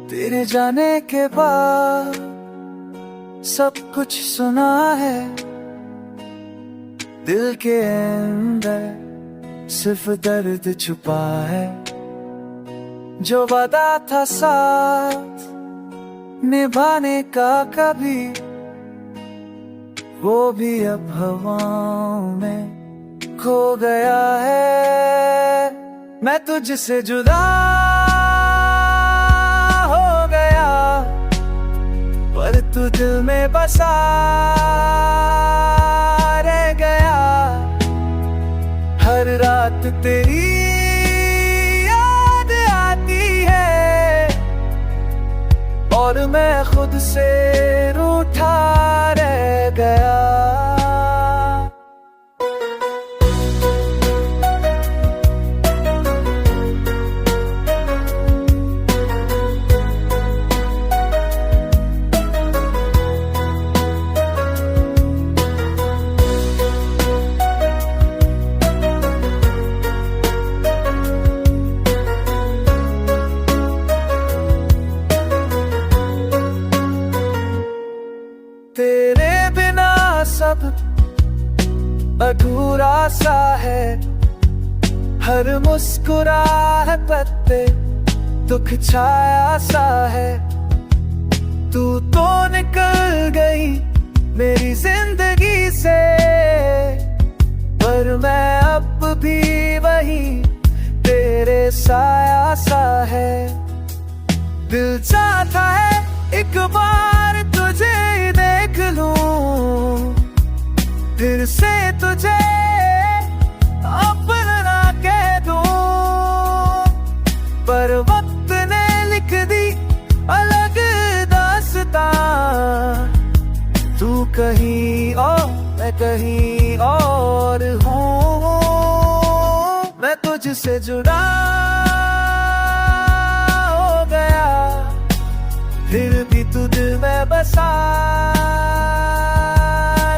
तेरे जाने के बाद सब कुछ सुना है, दिल के अंदर सिर्फ दर्द छुपा है। जो वादा था साथ निभाने का कभी, वो भी अब हवाओं में खो गया है। मैं तुझसे जुदा हो गया, पर तू दिल में बसा रह गया। हर रात तेरी याद आती है, और मैं खुद से रूठा रह गया। तेरे बिना सब अधूरा सा है, हर मुस्कुराहट पे दुख छाया सा है। तू तो निकल गई मेरी जिंदगी से, पर मैं अब भी वही तेरे साया सा है। दिल चाहता है एक बार तुझे देख लूं, फिर से तुझे अपना कह दूं, पर वक्त ने लिख दी अलग दास्तां। तू कहीं और मैं कहीं और हूँ, मैं तुझसे जुड़ा हो गया, फिर भी तू दिल में बसा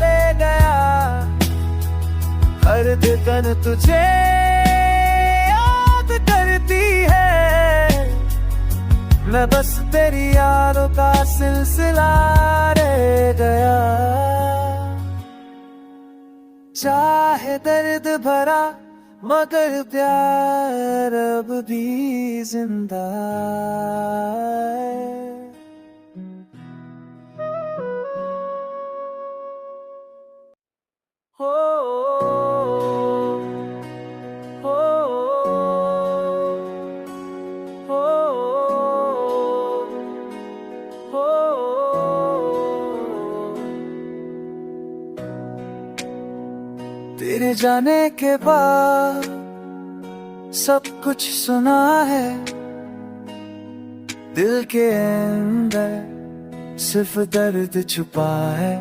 रह गया। हर धड़कन तुझे याद करती है, मैं बस तेरी यादों का सिलसिला रह गया। चाहे दर्द भरा मगर प्यार अब भी जिंदा है। हो हो हो हो। तेरे जाने के बाद सब कुछ सुना है, दिल के अंदर सिर्फ दर्द छुपा है।